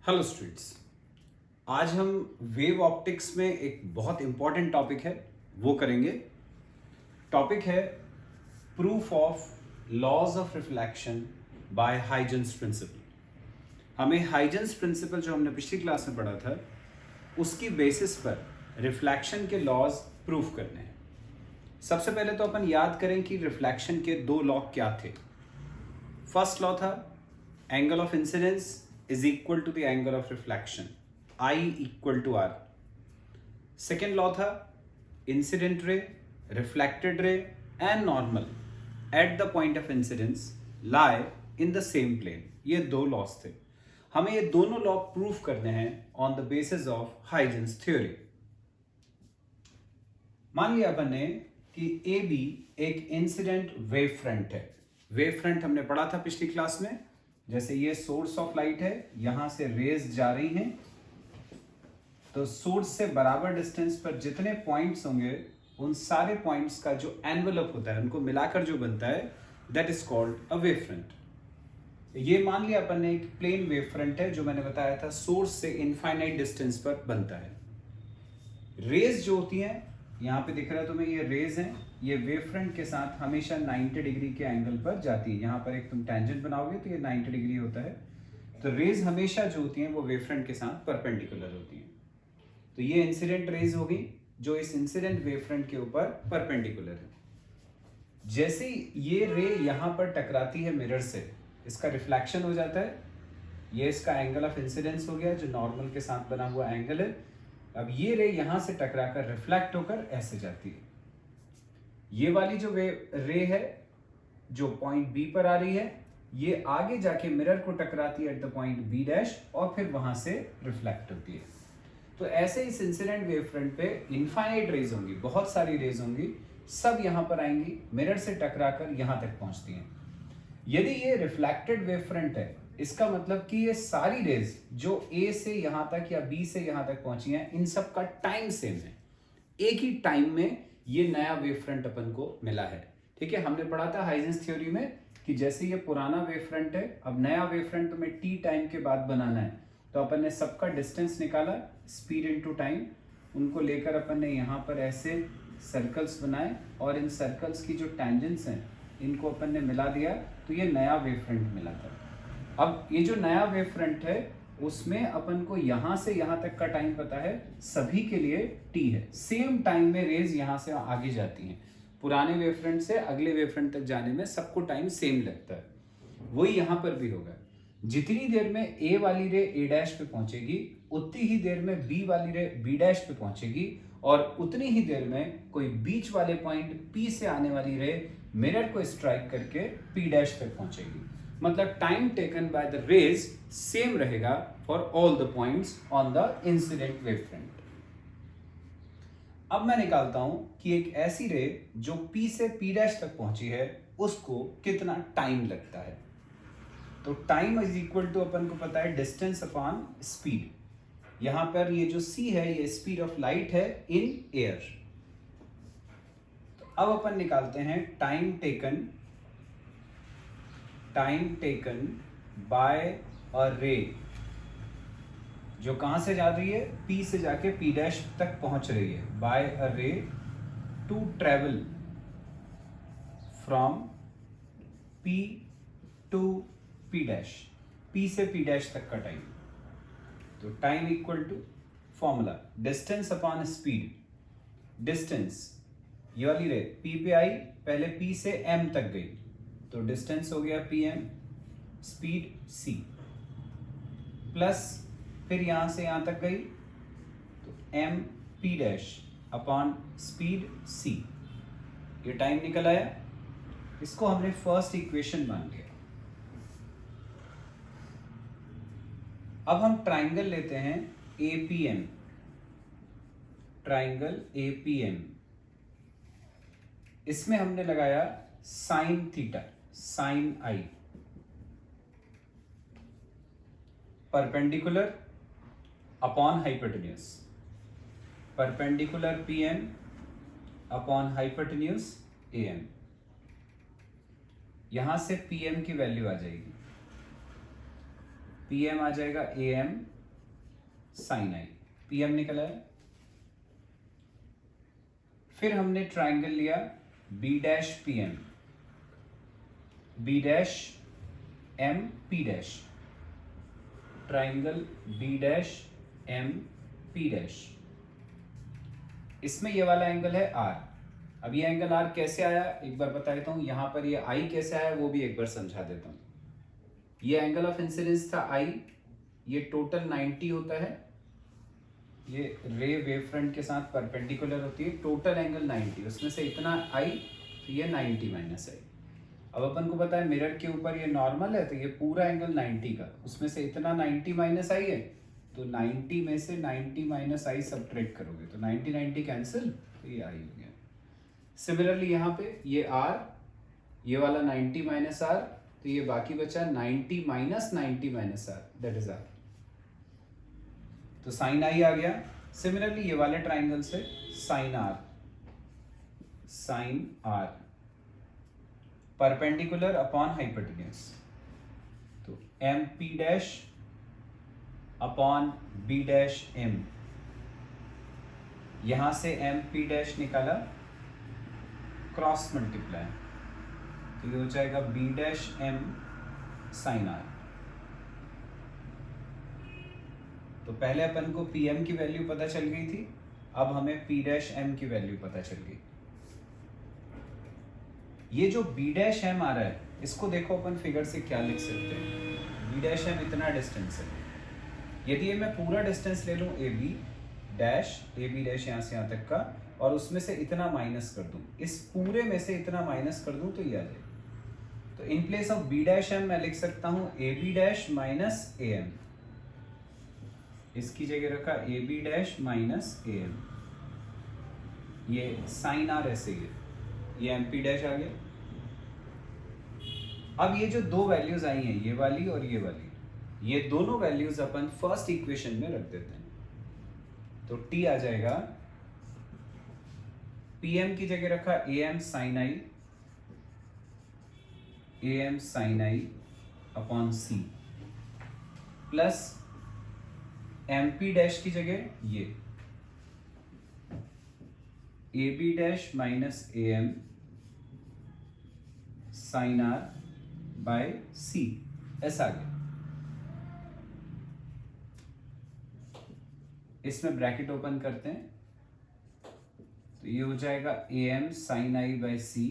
Hello students. आज हम wave optics में एक बहुत इंपॉर्टेंट टॉपिक है वो करेंगे। टॉपिक है proof of laws of reflection by Huygens principle. हमें हाइजेंस प्रिंसिपल जो हमने पिछली क्लास में पढ़ा था उसकी बेसिस पर रिफ्लेक्शन के लॉज प्रूफ करने हैं। सबसे पहले तो अपन याद करें कि रिफ्लेक्शन के दो लॉ क्या थे। फर्स्ट लॉ था angle of incidence is equal to the angle of reflection, I equal to R. Second law था incident ray, reflected ray and normal at the point of incidence lie in the same plane. ये दो loss थे। हमें ये दोनों law proof करने हैं on the basis of Huygens theory. मान लिया अपन ने कि ए बी एक इंसिडेंट वेव फ्रंट है। वेव फ्रंट हमने पढ़ा था पिछली क्लास में। जैसे ये सोर्स ऑफ लाइट है, यहां से रेज जा रही हैं, तो सोर्स से बराबर डिस्टेंस पर जितने पॉइंट्स होंगे उन सारे पॉइंट्स का जो एनवेलप होता है उनको मिलाकर जो बनता है that is called a wave front. ये मान लिया अपन ने एक प्लेन वेव फ्रंट है जो मैंने बताया था सोर्स से इनफाइनाइट डिस्टेंस पर बनता है। रेज जो होती हैं, यहाँ पे दिख रहा है तुम्हें ये रेज हैं, ये वेव फ्रंट के साथ हमेशा 90 डिग्री के एंगल पर जाती है। यहाँ पर एक तुम टेंजेंट बनाओगे तो ये 90 डिग्री होता है। तो रेज हमेशा जो होती हैं वो वेव फ्रंट के साथ परपेंडिकुलर होती हैं। तो ये इंसिडेंट रेज होगी जो इस इंसिडेंट वेव फ्रंट के ऊपर परपेंडिकुलर है। जैसे ये रे यहाँ पर टकराती है मिरर से, इसका रिफ्लेक्शन हो जाता है। ये इसका एंगल ऑफ इंसिडेंस हो गया जो नॉर्मल के साथ बना हुआ एंगल है। अब ये रे यहां से टकराकर रिफ्लेक्ट होकर ऐसे जाती है। ये वाली जो रे है जो पॉइंट बी पर आ रही है, ये आगे जाके मिरर को टकराती है at the point B dash और फिर वहां से रिफ्लेक्ट होती है। तो ऐसे इस इंसिडेंट वेव फ्रंट पे इनफाइनाइट रेज होंगी, बहुत सारी रेज होंगी, सब यहां पर आएंगी, मिरर से टकराकर यहां तक पहुंचती हैं। यदि ये रिफ्लेक्टेड वेव फ्रंट है, इसका मतलब कि ये सारी रेज जो ए से यहां तक या बी से यहां तक पहुंची हैं, इन सब का टाइम सेम है। एक ही टाइम में ये नया वेव फ्रंट अपन को मिला है। ठीक है, हमने पढ़ा था हाइजेंस थ्योरी में कि जैसे ये पुराना वेव फ्रंट है, अब नया वेव फ्रंट तुम्हें टी टाइम के बाद बनाना है, तो अपन ने सबका डिस्टेंस निकाला, स्पीड इनटू टाइम, उनको लेकर अपन ने यहाँ पर ऐसे सर्कल्स बनाए और इन सर्कल्स की जो टेंजेंट्स हैं इनको अपन ने मिला दिया, तो ये नया वेव फ्रंट मिला था। अब ये जो नया वेव फ्रंट है उसमें अपन को यहां से यहां तक का टाइम पता है, सभी के लिए टी है। सेम टाइम में रेज यहां से आगे जाती हैं। पुराने वेव फ्रंट से अगले वेव फ्रंट तक जाने में सबको टाइम सेम लगता है। वही यहां पर भी होगा। जितनी देर में ए वाली रे ए डैश पे पहुंचेगी उतनी ही देर में बी वाली रे बी डैश पे पहुंचेगी और उतनी ही देर में कोई बीच वाले पॉइंट पी से आने वाली रे मिरर को स्ट्राइक करके पी डैश पे पहुंचेगी। मतलब time taken by the rays same रहेगा for all the points on the incident wave front. अब मैं निकालता हूं कि एक ऐसी रे जो P से P डैश तक पहुंची है उसको कितना टाइम लगता है। तो टाइम इज इक्वल टू अपन को पता है डिस्टेंस अपॉन स्पीड। यहां पर ये जो c है ये स्पीड ऑफ लाइट है इन एयर। तो अब अपन निकालते हैं टाइम टेकन बाय अ रे जो कहां से जा रही है, P से जाके P डैश तक पहुंच रही है, by a ray to travel from P to P dash, P से P डैश तक का टाइम। तो time equal to formula distance upon speed. Distance ये वाली रे P पे आई, पहले P से M तक गई, तो डिस्टेंस हो गया PM, स्पीड C, प्लस फिर यहां से यहां तक गई तो M P dash upon speed C। ये टाइम निकल आया, इसको हमने फर्स्ट इक्वेशन मान लिया। अब हम ट्राइंगल लेते हैं APM, ट्राइंगल APM। इसमें हमने लगाया sine theta, sine I, perpendicular upon hypotenuse, perpendicular PM upon hypotenuse AM। यहां से PM की वैल्यू आ जाएगी, PM आ जाएगा AM साइन आई, पीएम निकला है। फिर हमने ट्राइंगल लिया B dash P M, B dash M P dash, triangle B dash M P dash. इसमें ये वाला एंगल है आर। अब ये एंगल आर कैसे आया एक बार बता देता हूं। यहां पर ये आई कैसे आया वो भी एक बार समझा देता हूं। ये एंगल ऑफ इंसिडेंस था आई, ये टोटल 90 होता है, ये रे वेव फ्रंट के साथ परपेंडिकुलर होती है, टोटल एंगल 90, उसमें से इतना आई तो ये 90 माइनस आई। अब अपन को पता है मिरर के ऊपर ये नॉर्मल है तो ये पूरा एंगल 90 का, उसमें से इतना 90 माइनस आई है तो 90 में से 90 माइनस आई सब्ट्रैक्ट करोगे तो 90 90 कैंसिल, तो ये आई हो गया। सिमिलरली यहाँ पे ये आर, ये वाला 90 माइनस आर, तो ये बाकी बचा 90 minus 90 minus R, that is R, तो साइन आई आ गया। सिमिलरली ये वाले ट्राइंगल से sine R, sine R perpendicular upon hypotenuse, तो M P dash upon B dash M, यहां से एम पी डैश निकाला, क्रॉस मल्टीप्लाई, तो ये हो जाएगा B dash M sine R. तो पहले अपन को पी एम की वैल्यू पता चल गई थी, अब हमें पी डैश एम की वैल्यू पता चल गई। ये जो बी डैश एम आ रहा है इसको देखो अपन फिगर से क्या लिख सकते हैं। बी डैश एम इतना डिस्टेंस है, यदि ये मैं पूरा डिस्टेंस ले लूं ए बी डैश यहां से यहां तक का, और उसमें से इतना माइनस कर दूं, इस पूरे में से इतना माइनस कर दूं तो ये आ जाए। तो in place of B dash M मैं लिख सकता हूं A B dash minus A M, इसकी जगह रखा A B dash minus A M, ये साइन आर ऐसे ही है, ये एम पी डैश आ गया। अब ये जो दो वैल्यूज आई हैं, ये वाली और ये वाली, ये दोनों वैल्यूज अपन फर्स्ट इक्वेशन में रख देते हैं, तो टी आ जाएगा, पीएम की जगह रखा A M sine I, A M sine I upon C, plus M P dash की जगह ये A B dash minus A M sine R by C, ऐसा आ गया। इसमें ब्रैकेट ओपन करते हैं तो ये हो जाएगा A M sine I by C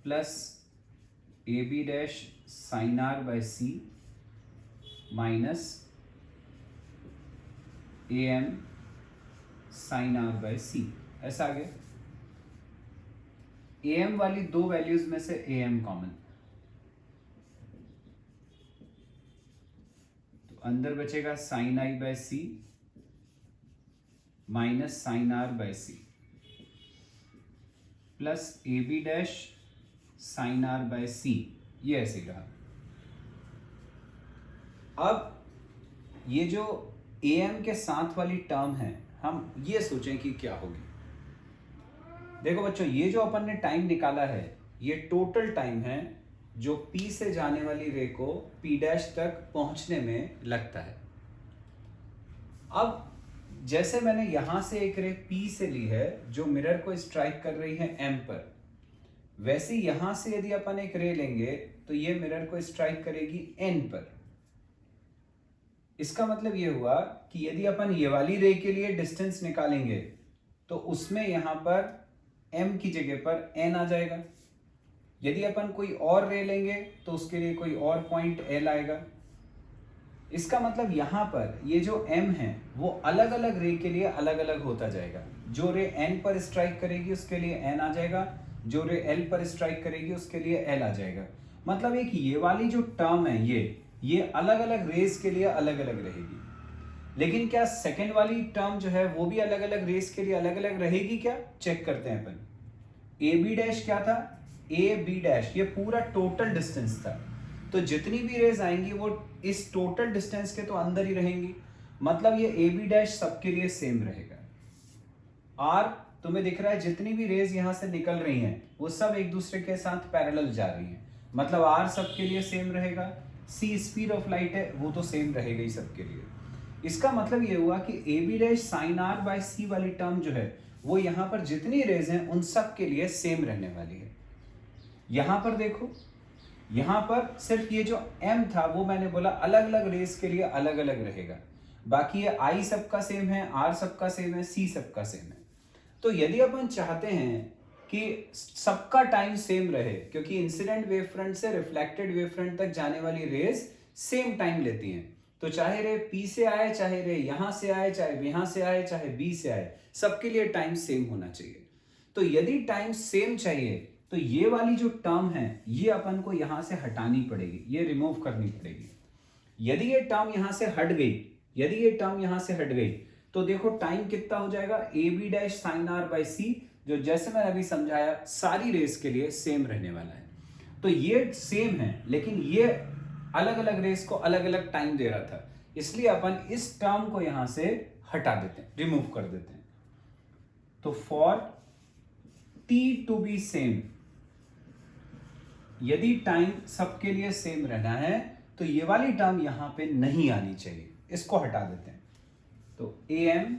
plus A B dash sine R by C minus A M sine R by C, ऐसा आ गया। ए एम वाली दो वैल्यूज में से ए एम कॉमन, तो अंदर बचेगा sine I by C minus sine R by C plus A B dash sine R by C, ये ऐसे ही रहा। अब ये जो ए एम के साथ वाली टर्म है हम ये सोचें कि क्या होगी। देखो बच्चों, ये जो अपन ने टाइम निकाला है ये टोटल टाइम है जो P से जाने वाली रे को P डैश तक पहुंचने में लगता है। अब जैसे मैंने यहां से एक रे P से ली है जो मिरर को स्ट्राइक कर रही है M पर, वैसे यहां से यदि अपन एक रे लेंगे तो ये मिरर को स्ट्राइक करेगी N पर। इसका मतलब ये हुआ कि यदि अपन ये वाली रे के लिए डिस्टेंस निकालेंगे तो उसमें यहां पर M की जगह पर N आ जाएगा। यदि अपन कोई और रे लेंगे तो उसके लिए कोई और पॉइंट L आएगा। इसका मतलब यहां पर ये जो M है वो अलग अलग रे के लिए अलग अलग होता जाएगा। जो रे N पर स्ट्राइक करेगी उसके लिए N आ जाएगा, जो रे L पर स्ट्राइक करेगी उसके लिए L आ जाएगा। मतलब एक ये वाली जो टर्म है ये अलग अलग रेस के लिए अलग अलग रहेगी। लेकिन क्या सेकंड वाली टर्म जो है वो भी अलग अलग रेस के लिए अलग अलग रहेगी क्या? चेक करते हैं अपन। ए बी डैश क्या था? ए बी डैश ये पूरा टोटल डिस्टेंस था, तो जितनी भी रेस आएंगी वो इस टोटल डिस्टेंस के तो अंदर ही रहेंगी। मतलब ये ए बी डैश सबके लिए सेम रहेगा। आर तुम्हें दिख रहा है जितनी भी रेस यहां से निकल रही हैं वो सब एक दूसरे के साथ पैरेलल जा रही हैं, मतलब आर सबके लिए सेम रहेगा। सी स्पीड ऑफ लाइट है वो तो सेम रहेगा ही सबके लिए। इसका मतलब ये हुआ कि A B dash sine R by C वाली टर्म जो है वो यहां पर जितनी रेज हैं उन सब के लिए सेम रहने वाली है। यहां पर देखो, यहां पर सिर्फ ये जो m था वो मैंने बोला अलग अलग रेस के लिए अलग अलग रहेगा, बाकी ये i सबका सेम है, r सबका सेम है, c सबका सेम है। तो यदि अपन चाहते हैं कि सबका टाइम सेम रहे, क्योंकि इंसिडेंट वेव फ्रंट से रिफ्लेक्टेड वेव फ्रंट तक जाने वाली रेस सेम टाइम लेती हैं, तो चाहे रे p से आए, चाहे रे यहां से आए, चाहे यहां से आए, चाहे b से आए, सबके लिए टाइम सेम होना चाहिए। तो यदि टाइम सेम चाहिए तो ये वाली जो टर्म है ये अपन को यहां से हटानी पड़ेगी, ये रिमूव करनी पड़ेगी। यदि ये टर्म यहां से हट गई, यदि ये टर्म यहां से हट गई तो देखो टाइम कितना हो जाएगा, A B dash sine R by C, जो जैसे मैंने अभी समझाया सारी रेस के लिए सेम रहने वाला है। तो ये सेम है लेकिन ये अलग अलग रेस को अलग अलग टाइम दे रहा था, इसलिए अपन इस टर्म को यहां से हटा देते हैं, रिमूव कर देते हैं। तो for T to be same, यदि टाइम सबके लिए सेम रहना है तो ये वाली टर्म यहां पे नहीं आनी चाहिए, इसको हटा देते हैं। तो A M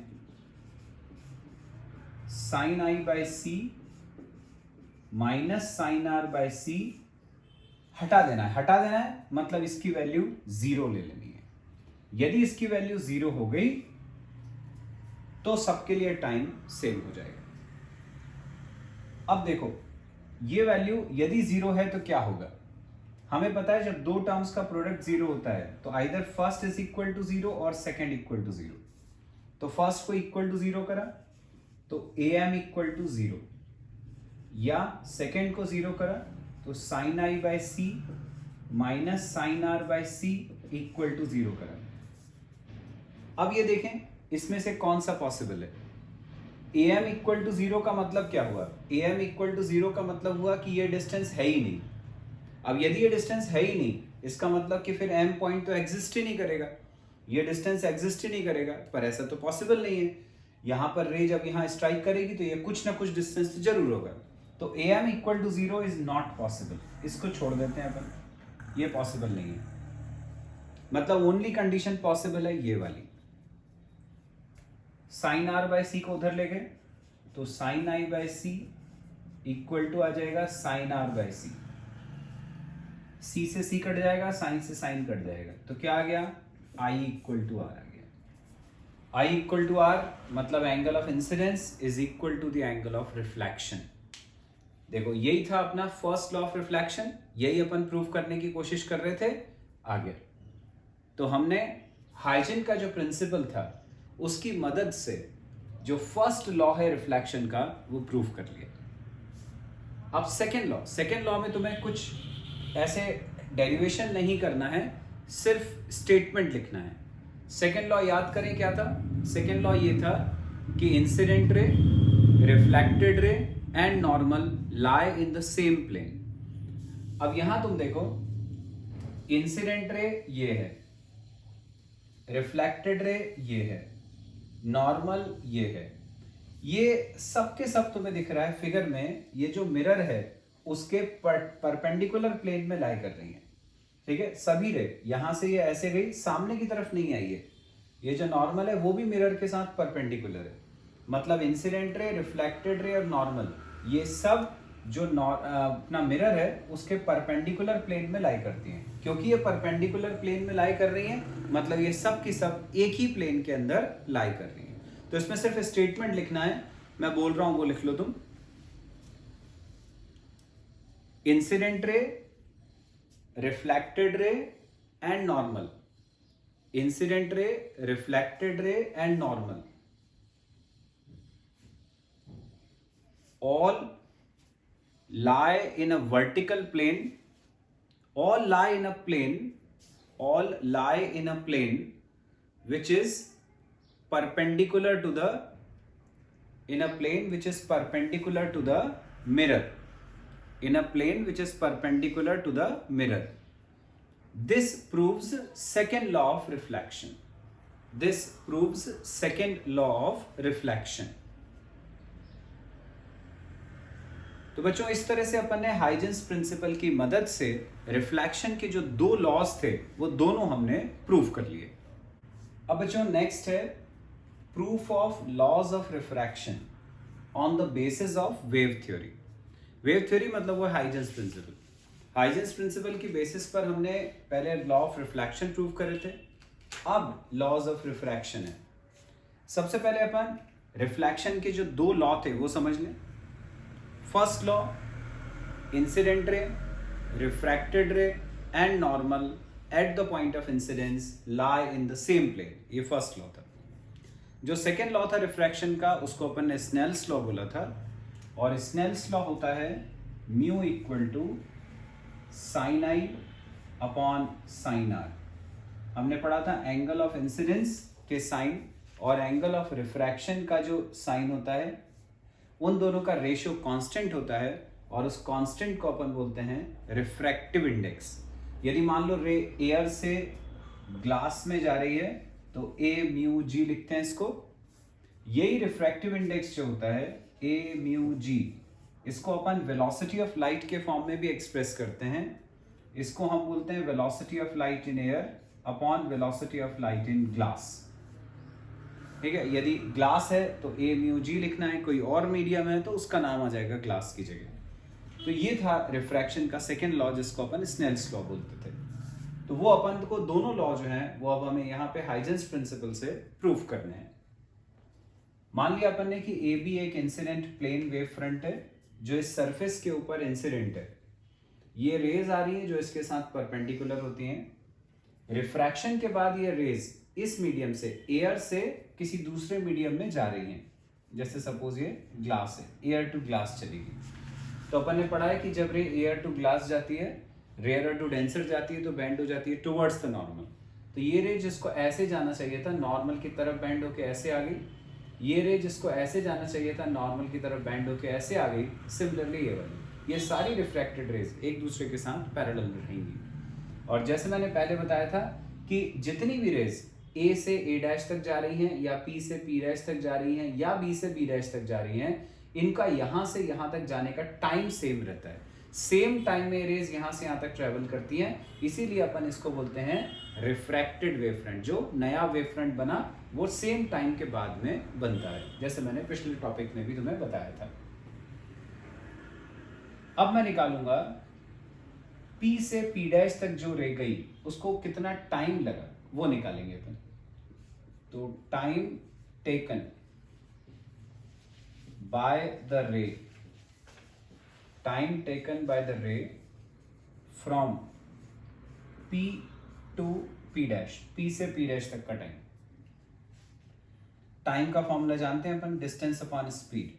sine I by C minus sine R by C हटा देना है, हटा देना है मतलब इसकी वैल्यू 0 ले लेनी है। यदि इसकी वैल्यू 0 हो गई तो सबके लिए टाइम सेम हो जाएगा। अब देखो ये वैल्यू यदि 0 है तो क्या होगा, हमें पता है जब दो टर्म्स का प्रोडक्ट 0 होता है तो either first is equal to 0 और सेकंड इक्वल टू 0। तो फर्स्ट को इक्वल टू 0 करा तो ए एम इक्वल टू 0, या सेकंड को 0 करा तो sine I by C minus sine R by C equal to 0 करा। अब ये देखें इसमें से कौन सा पॉसिबल है। ए एम इक्वल टू 0 का मतलब क्या हुआ, ए एम इक्वल टू 0 का मतलब हुआ कि ये डिस्टेंस है ही नहीं। अब यदि ये डिस्टेंस है ही नहीं इसका मतलब कि फिर एम पॉइंट तो एग्जिस्ट ही नहीं करेगा, ये डिस्टेंस एग्जिस्ट ही नहीं करेगा, पर ऐसा तो पॉसिबल नहीं है। यहां पर रे जब यहां स्ट्राइक करेगी तो ये कुछ ना कुछ डिस्टेंस तो जरूर होगा। तो A M equal to 0 is not possible, इसको छोड़ देते हैं अपन, ये पॉसिबल नहीं है। मतलब ओनली कंडीशन पॉसिबल है ये वाली, साइन आर बाय सी को उधर ले गए तो sine I by C equal to आ जाएगा sine R by C, C से सी कट जाएगा, साइन से साइन कट जाएगा, तो क्या आ गया आई इक्वल टू आर आ गया। आई इक्वल टू आर मतलब angle of incidence is equal to the angle of reflection. देखो यही था अपना फर्स्ट लॉ ऑफ रिफ्लेक्शन, यही अपन प्रूव करने की कोशिश कर रहे थे आगे। तो हमने हाइजन का जो प्रिंसिपल था उसकी मदद से जो फर्स्ट लॉ है रिफ्लेक्शन का वो प्रूव कर लिया। अब सेकेंड लॉ में तुम्हें कुछ ऐसे डेरिवेशन नहीं करना है, सिर्फ स्टेटमेंट लिखना है। सेकेंड लॉ याद करें क्या था, सेकेंड लॉ ये था कि incident ray, reflected ray and normal lie in the same plane. अब यहां तुम देखो इंसिडेंट रे ये है, रिफ्लेक्टेड रे ये है, नॉर्मल ये है, ये सब के सब तुम्हें दिख रहा है फिगर में। ये जो मिरर है उसके परपेंडिकुलर प्लेन में लाई कर रही है, ठीक है। सभी रे यहां से ये ऐसे गई, सामने की तरफ नहीं आई है। ये जो नॉर्मल है वो भी मिरर के साथ परपेंडिकुलर है, मतलब इंसिडेंट रे, रिफ्लेक्टेड रे और नॉर्मल ये सब जो अपना मिरर है उसके परपेंडिकुलर प्लेन में लाई करती हैं। क्योंकि ये परपेंडिकुलर प्लेन में लाई कर रही हैं मतलब ये सब की सब एक ही प्लेन के अंदर लाई कर रही हैं। तो इसमें सिर्फ स्टेटमेंट लिखना है, मैं बोल रहा हूं वो लिख लो तुम। Incident ray, reflected ray and normal, incident ray, reflected ray and normal all lie in a vertical plane, all lie in a plane, all lie in a plane which is perpendicular to the, in a plane which is perpendicular to the mirror, in a plane which is perpendicular to the mirror. This proves second law of reflection. This proves second law of reflection. तो बच्चों इस तरह से अपन ने Huygens principle की मदद से reflection के जो दो लॉज थे वो दोनों हमने प्रूव कर लिए। अब बच्चों नेक्स्ट है proof of laws of refraction on the basis of wave theory. Wave theory मतलब वो हाइजेंस प्रिंसिपल। हाइजेंस प्रिंसिपल की बेसिस पर हमने पहले लॉ ऑफ रिफ्लेक्शन प्रूव करे थे, अब लॉज ऑफ रिफ्रैक्शन है। सबसे पहले अपन रिफ्लेक्शन के जो दो लॉ थे वो समझ लें। First law, incident ray, refracted ray and normal at the point of incidence lie in the same plane, ये फर्स्ट लॉ था। जो सेकेंड लॉ था रिफ्रैक्शन का, उसको अपन ने स्नेल्स लॉ बोला था, और स्नेल्स लॉ होता है mu equal to sine I upon sine R. हमने पढ़ा था एंगल ऑफ इंसिडेंस के साइन और एंगल ऑफ रिफ्रैक्शन का जो साइन होता है, उन दोनों का रेशियो कांस्टेंट होता है और उस कांस्टेंट को अपन बोलते हैं रिफ्रैक्टिव इंडेक्स। यदि मान लो रे एयर से ग्लास में जा रही है तो ए म्यू जी लिखते हैं इसको। यही रिफ्रैक्टिव इंडेक्स जो होता है ए म्यू जी, इसको अपन वेलोसिटी ऑफ लाइट के फॉर्म में भी एक्सप्रेस करते हैं। इसको हम बोलते हैं velocity of light in air upon velocity of light in glass. ठीक है, यदि ग्लास है तो ए म्यू जी लिखना है, कोई और मीडियम है तो उसका नाम आ जाएगा ग्लास की जगह। तो ये था रिफ्रैक्शन का सेकेंड लॉ, जिसको अपन स्नेल्स लॉ बोलते थे। तो वो अपन को दोनों लॉ जो हैं वो अब हमें यहाँ पे हाइजेंस प्रिंसिपल से प्रूव करने हैं। मान लिया अपन ने कि ए बी एक इंसिडेंट प्लेन वेव फ्रंट है जो इस सरफेस के ऊपर इंसिडेंट है। ये रेज आ रही है जो इसके साथ परपेंडिकुलर होती हैं। रिफ्रैक्शन के बाद ये रेज इस मीडियम से, एयर से किसी दूसरे मीडियम में जा रही हैं। जैसे सपोज ये ग्लास है, एयर टू ग्लास चलेगी। तो अपन ने पढ़ा है कि जब रे एयर टू ग्लास जाती है, रेयर टू डेंसर जाती है तो बेंड हो जाती है टुवर्ड्स द नॉर्मल। तो ये रे जिसको ऐसे जाना चाहिए था नॉर्मल की तरफ बेंड होके ऐसे आ गई। ये रे जिसको ऐसे जाना चाहिए था नॉर्मल की तरफ बेंड होके ऐसे आ गई। सिमिलरली ये वाली, ये सारी रिफ्रैक्टेड रेज एक दूसरे के साथ पैरेलल रहेंगी। और जैसे मैंने पहले बताया था कि जितनी भी रेज ए से ए डैश तक जा रही हैं, या पी से पी डैश तक जा रही हैं, या बी से बी डैश तक जा रही हैं, इनका यहां से यहां तक जाने का टाइम सेम रहता है। सेम टाइम में रेज यहां से यहां तक ट्रेवल करती हैं, इसीलिए अपन इसको बोलते हैं रिफ्रैक्टेड वेव फ्रंट। जो नया वेव फ्रंट बना वो सेम टाइम के बाद में बनता है, जैसे मैंने पिछले टॉपिक में भी तुम्हें बताया था। अब मैं निकालूंगा P से P डैश तक जो रे गई उसको कितना टाइम लगा, वो निकालेंगे अपन। तो time taken by the ray, time taken by the ray from P to P dash, P से P डैश तक का टाइम। टाइम का फॉर्मूला जानते हैं अपन, डिस्टेंस अपॉन स्पीड।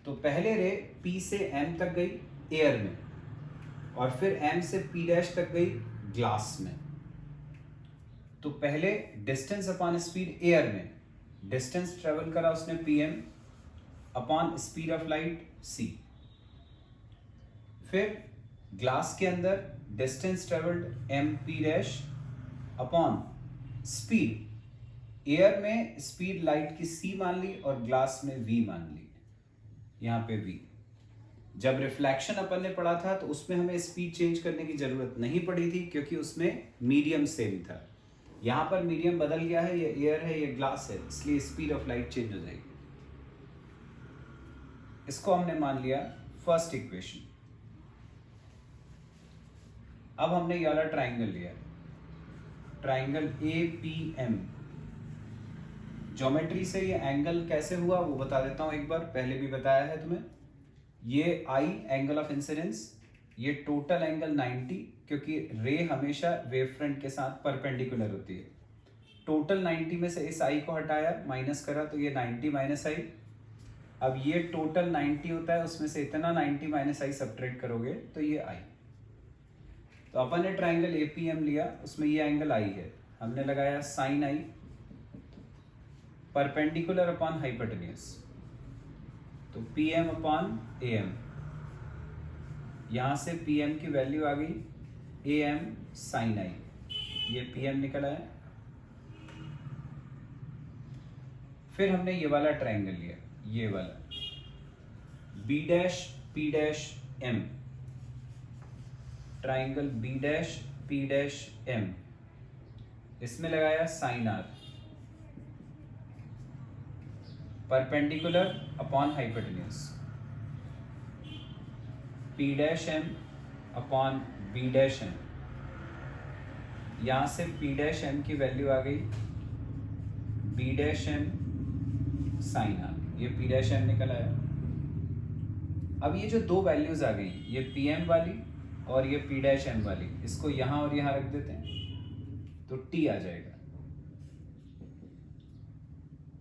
तो पहले रे P से M तक गई एयर में, और फिर M से P डैश तक गई ग्लास में। तो पहले डिस्टेंस अपॉन स्पीड एयर में, डिस्टेंस ट्रेवल करा उसने pm upon speed of light c। फिर ग्लास के अंदर distance travelled mp dash upon speed, air में स्पीड लाइट की c मान ली और ग्लास में v मान ली, यहां पे v। जब रिफ्लेक्शन अपन ने पढ़ा था तो उसमें हमें स्पीड चेंज करने की जरूरत नहीं पड़ी थी, क्योंकि उसमें मीडियम सेम था। यहां पर मीडियम बदल गया है, ये एयर है ये ग्लास है, इसलिए स्पीड ऑफ लाइट चेंज हो जाएगी। इसको हमने मान लिया फर्स्ट इक्वेशन। अब हमने ये वाला ट्राइंगल लिया, ट्राइंगल APM। ज्योमेट्री से ये एंगल कैसे हुआ वो बता देता हूं एक बार, पहले भी बताया है तुम्हें। ये I एंगल ऑफ इंसिडेंस, ये टोटल एंगल 90, क्योंकि रे हमेशा वेव फ्रंट के साथ परपेंडिकुलर होती है। टोटल 90 में से इस I को हटाया, माइनस करा, तो ये 90 माइनस I। अब ये टोटल 90 होता है, उसमें से इतना 90 माइनस I सब्ट्रैक्ट करोगे तो ये I। तो अपन ने ट्राइंगल APM लिया, उसमें ये एंगल I है, हमने लगाया sine I perpendicular upon hypotenuse, तो PM अपॉन AM। यहां से PM की वैल्यू आ गई AM साइन I, ये PM निकल आया। फिर हमने ये वाला ट्राइंगल लिया, ये वाला B dash P dash M, triangle B dash P dash M। इसमें लगाया sine R, perpendicular upon hypotenuse, P dash M upon B dash M. यहां से पी डैश एम की वैल्यू आ गई B dash M sine R, ये P dash M निकल आया। अब ये जो दो वैल्यूज आ गई, ये पी एम वाली और ये पी डैश एम वाली, इसको यहां और यहां रख देते हैं तो टी आ जाएगा।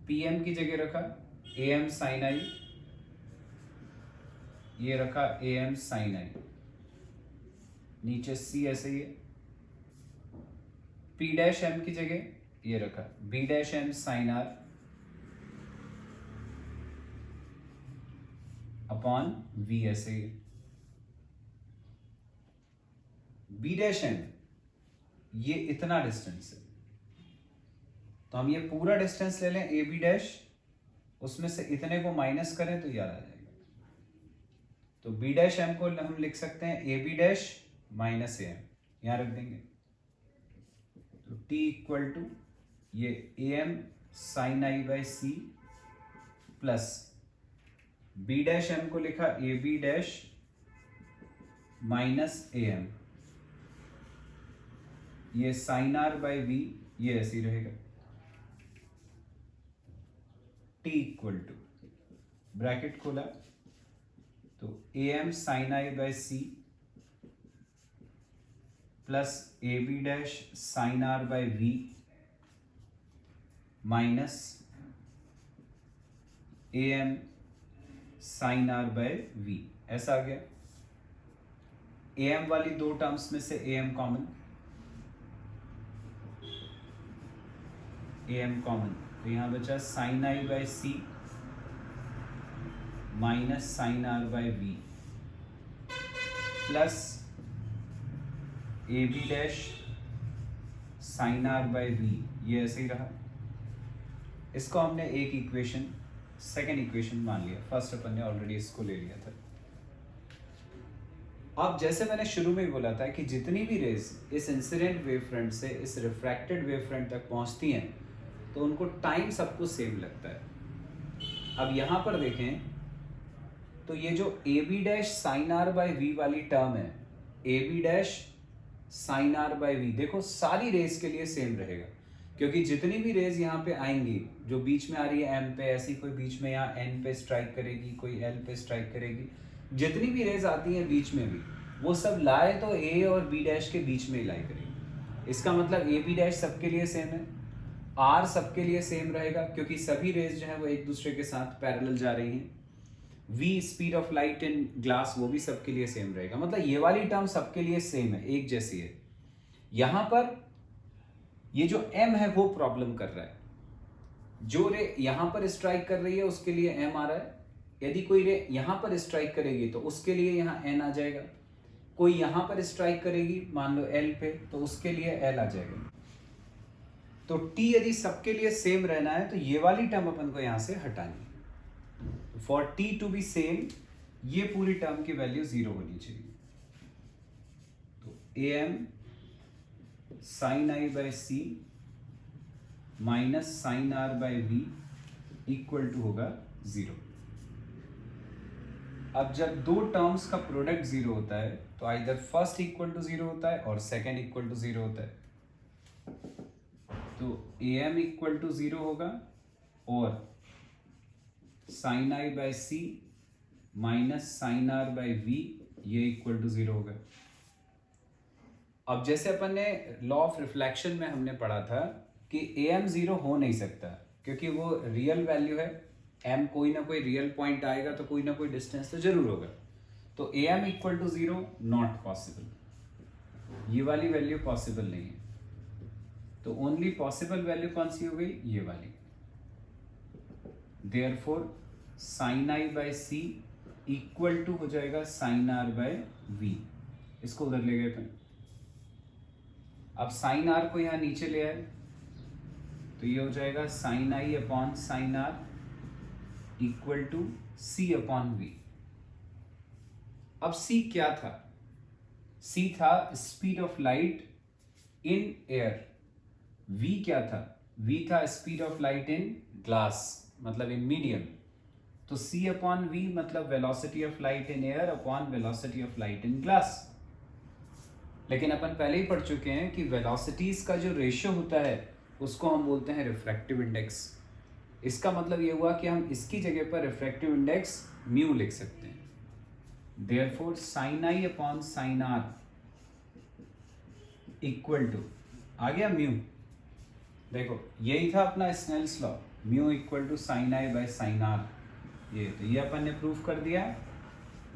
पी एम की जगह रखा ए एम साइन आई, ये रखा ए एम साइन आई, नीचे सी ऐसे ही है। पी डैश एम की जगह ये रखा B dash M sine R upon V ऐसे ही। बी डैश एम ये इतना डिस्टेंस है, तो हम ये पूरा डिस्टेंस ले लें ए बी डैश, उसमें से इतने को माइनस करें तो याद आ जाएगा। तो बी डैश एम को हम लिख सकते हैं A B dash minus A M, यहां रख देंगे। तो टी इक्वल टू ये A M sine I by C plus B dash M को लिखा A B dash minus A M, ये साइन आर बाई वी, ये ऐसे ही रहेगा। टी इक्वल टू ब्रैकेट खोला तो A M sine I by C plus A B dash sine R by V minus A M sine R by V, ऐसा आ गया। A M वाली दो टर्म्स में से A M common, A M common, तो यहां बचा sine I by C minus sine R by V plus A B dash sine R by V, ये ऐसे ही रहा। इसको हमने एक इक्वेशन सेकेंड इक्वेशन मान लिया, फर्स्ट अपन ने ऑलरेडी इसको ले लिया था। अब जैसे मैंने शुरू में ही बोला था कि जितनी भी रेज इस इंसिडेंट वेव फ्रंट से इस रिफ्रैक्टेड वेव फ्रंट तक पहुंचती हैं तो उनको टाइम सबको सेम लगता है। अब यहां पर देखें तो ये जो A B dash sine R by V वाली टर्म है, A B dash sine R by V, देखो सारी रेज के लिए सेम रहेगा, क्योंकि जितनी भी रेज यहाँ पे आएंगी, जो बीच में आ रही है एम पे, ऐसी कोई बीच में यहाँ एन पे स्ट्राइक करेगी, कोई एल पे स्ट्राइक करेगी, जितनी भी रेज आती हैं बीच में भी, वो सब लाए तो ए और बी डैश के बीच में ही लाई करेगी। इसका मतलब ए बी डैश सबके लिए सेम है, आर सबके लिए सेम रहेगा, क्योंकि सभी रेज जो है वो एक दूसरे के साथ पैरेलल जा रही हैं। V speed of light in glass, वो भी सबके लिए सेम रहेगा। मतलब ये वाली टर्म सबके लिए सेम है, एक जैसी है। यहां पर ये जो m है वो प्रॉब्लम कर रहा है, जो रे यहां पर स्ट्राइक कर रही है उसके लिए m आ रहा है, यदि कोई रे यहां पर स्ट्राइक करेगी तो उसके लिए यहाँ n आ जाएगा, कोई यहां पर स्ट्राइक करेगी मान लो l पे तो उसके लिए l आ जाएगा। तो t यदि सबके लिए सेम रहना है तो ये वाली टर्म अपन को यहां से हटानी है। For t to be same ये पूरी टर्म की वैल्यू 0 होनी चाहिए। तो am sine I by C minus sine R by V equal to होगा 0। अब जब दो टर्म्स का प्रोडक्ट 0 होता है तो आइदर फर्स्ट इक्वल टू 0 होता है और सेकेंड इक्वल टू 0 होता है। तो ए एम इक्वल टू 0 होगा और sine I by C minus sine R by V, ये इक्वल टू 0 होगा। अब जैसे अपन ने लॉ ऑफ रिफ्लेक्शन में हमने पढ़ा था कि ए एम 0 हो नहीं सकता, क्योंकि वो रियल वैल्यू है, एम कोई ना कोई रियल पॉइंट आएगा तो कोई ना कोई डिस्टेंस तो जरूर होगा। तो A M equal to 0 not possible, ये वाली वैल्यू पॉसिबल नहीं है। तो ओनली पॉसिबल वैल्यू कौन सी हो गई, ये वाली। Therefore sine I by C equal to हो जाएगा साइन आर बाय वी, इसको उधर ले गए अपन। अब साइन आर को यहां नीचे ले आए तो ये हो जाएगा sine I upon sine R equal to C upon V. अब सी क्या था, सी था speed of light in air, v क्या था, v था speed of light in glass, मतलब इन मीडियम। तो c अपॉन v मतलब velocity of light in air upon velocity of light in glass. लेकिन अपन पहले ही पढ़ चुके हैं कि वेलोसिटीज का जो रेशियो होता है उसको हम बोलते हैं रिफ्रैक्टिव इंडेक्स। इसका मतलब ये हुआ कि हम इसकी जगह पर रिफ्रैक्टिव इंडेक्स म्यू लिख सकते हैं। Therefore sine I upon sine R equal to, आ गया म्यू। देखो यही था अपना Snell's law, mu equal to sine I by sine R. ये तो ये अपन ने प्रूफ कर दिया,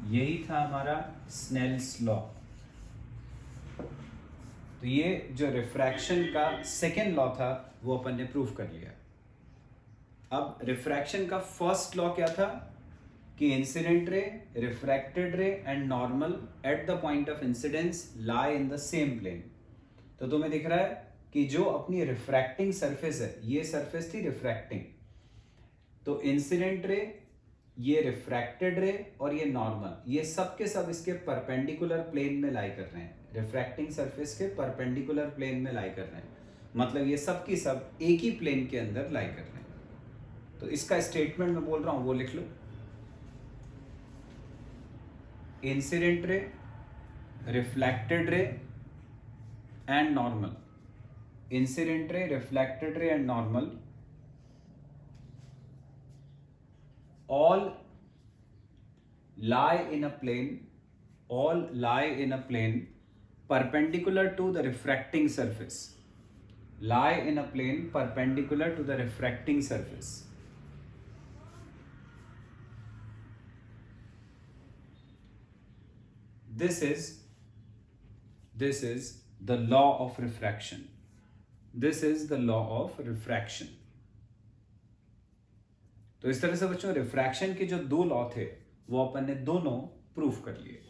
यही था हमारा स्नेल्स लॉ। तो ये जो रिफ्रैक्शन का सेकेंड लॉ था वो अपन ने प्रूफ कर लिया। अब रिफ्रैक्शन का फर्स्ट लॉ क्या था कि incident ray, refracted ray and normal at the point of incidence lie in the same plane. तो तुम्हें दिख रहा है कि जो अपनी रिफ्रैक्टिंग सरफेस है, ये सरफेस थी रिफ्रैक्टिंग, तो इंसिडेंट रे, ये रिफ्रैक्टेड रे और ये नॉर्मल, ये सब के सब इसके परपेंडिकुलर प्लेन में लाई कर रहे हैं, रिफ्रैक्टिंग सरफेस के परपेंडिकुलर प्लेन में लाई कर रहे हैं, मतलब ये सब की सब एक ही प्लेन के अंदर लाई कर रहे हैं। तो इसका स्टेटमेंट मैं बोल रहा हूं वो लिख लो, incident ray, reflected ray and normal, incident ray, reflected ray and normal all lie in a plane, all lie in a plane perpendicular to the refracting surface, lie in a plane perpendicular to the refracting surface. This is the law of refraction. This is the law of refraction. तो इस तरह से बच्चों refraction के जो दो law थे वो अपन ने दोनों प्रूफ कर लिए।